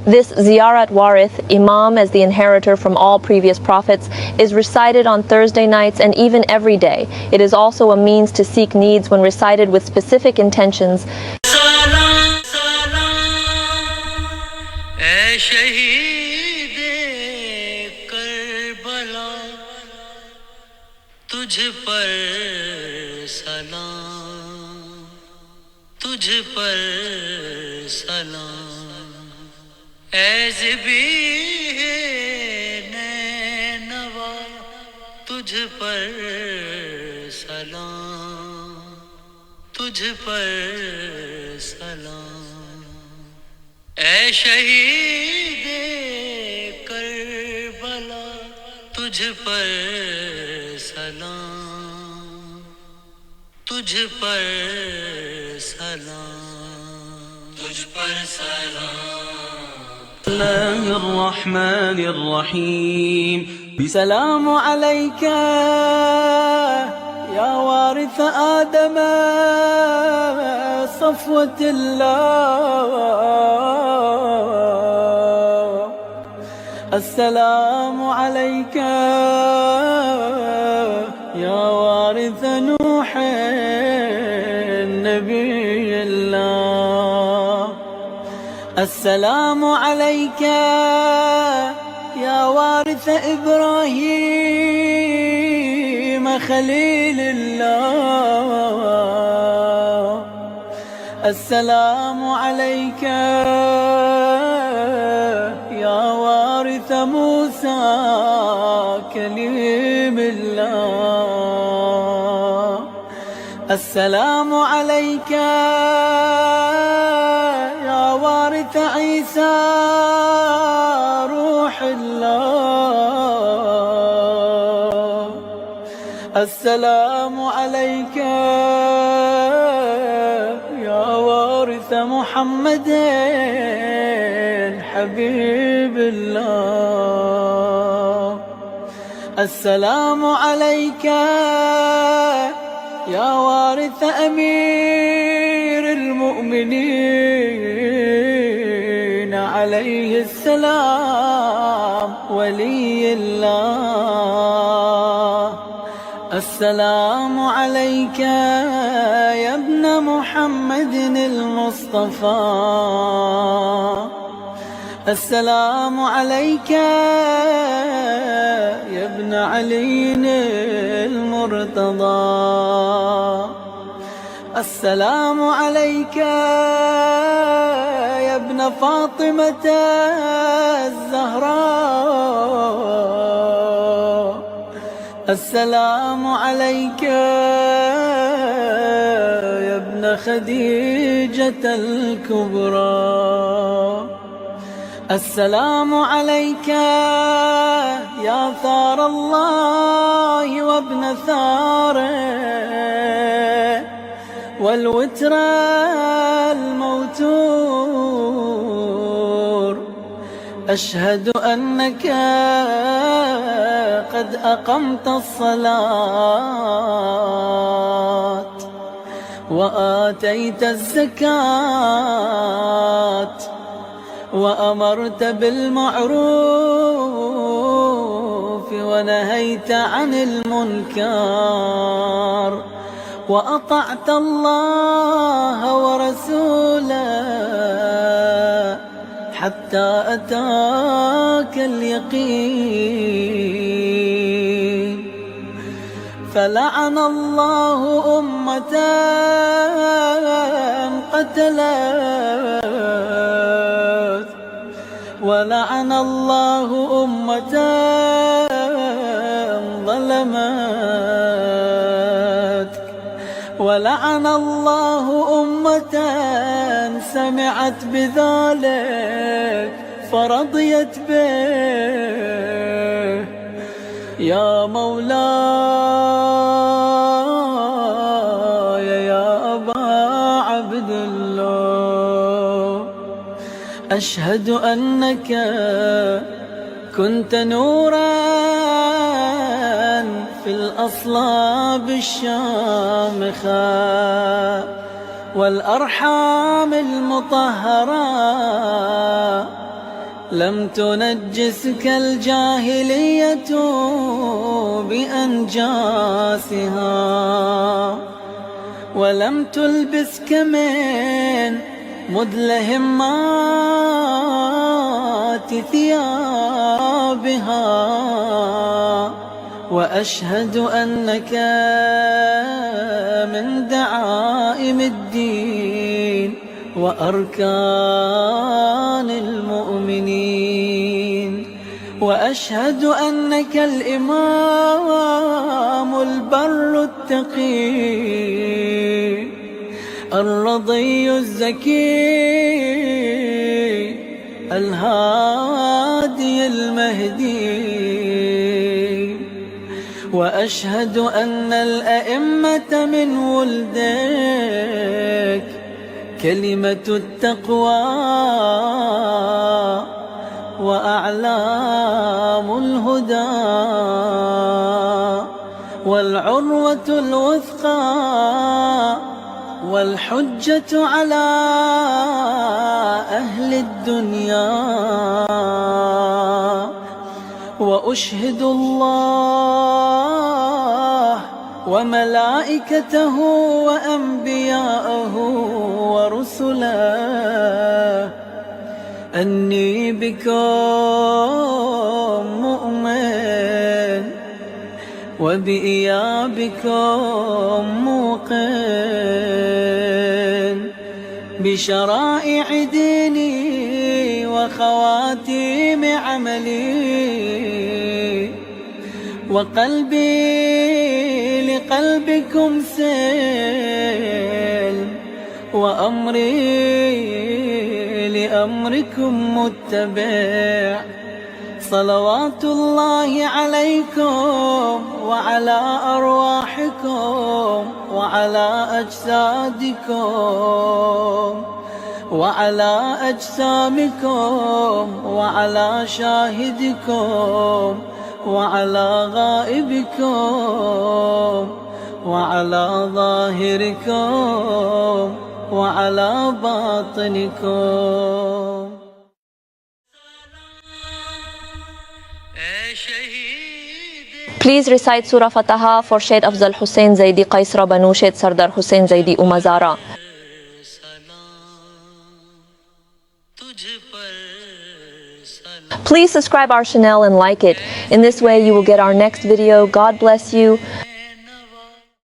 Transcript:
This Ziyarat Warith, Imam as the inheritor from all previous prophets, is recited on Thursday nights and even every day. It is also a means to seek needs when recited with specific intentions. तुझ पर सलाम, तुझ पर सलाम, ऐज़बी है नैनवा, तुझ पर सलाम, तुझ पर सलाम, ऐ शहीदे करबला, तुझ पर सलाम, तुझ पर सलाम, तुझ पर सलाम। الله الرحمن الرحيم. بسلام عليك يا وارث آدم صفوة الله. السلام عليك يا وارث نوح نبي الله. السلام عليك يا وارث إبراهيم خليل الله. السلام عليك يا وارث موسى كليم الله. السلام عليك يا وارث عيسى روح الله. السلام عليك يا وارث محمد حبيب الله. السلام عليك يا وارث أمير المؤمنين عليه السلام ولي الله. السلام عليك يا ابن محمد المصطفى. السلام عليك يا ابن علي المرتضى. السلام عليك يا ابن فاطمة الزهراء. السلام عليك يا ابن خديجة الكبرى. السلام عليك يا ثار الله وابن ثاره والوتر الموتور. أشهد أنك قد أقمت الصلاة وآتيت الزكاة وأمرت بالمعروف ونهيت عن المنكر وأطعت الله ورسوله حتى أتاك اليقين. فلعن الله أمة قتلت ولعن الله أمة ظلمت ولعن الله أمة سمعت بذلك فرضيت به. يا مولاي يا أبا عبد الله، أشهد أنك كنت نورا في الأصلاب الشامخة والأرحام المطهرة لم تنجسك الجاهلية بأنجاسها، ولم تلبسك من مدلهمات ثيابها. وأشهد أنك من دعائم الدين وأركان المؤمنين. وأشهد أنك الإمام البر التقي الرضي الزكي الهادي المهدي. وأشهد أن الأئمة من ولدك كلمة التقوى وأعلام الهدى والعروة الوثقى والحجة على أهل الدنيا. وأشهد الله وملائكته وأنبياءه ورسله أني بكم مؤمن وبإيابكم موقن، بشرائع ديني وخواتيم عملي، وقلبي لقلبكم سلم، وأمري لأمركم متبع. صلوات الله عليكم وعلى أرواحكم وعلى أجسادكم وعلى أجسامكم وعلى شاهدكم وعلى غائبكم وعلى ظاهركم وعلى باطنكم. Please recite Surah Fataha for Shaykh Afzal Hussain Zaidi Qaisra Banu Shaykh Sardar Hussain Zaidi Umazara. Please subscribe our channel and like it. In this way you will get our next video. God bless you.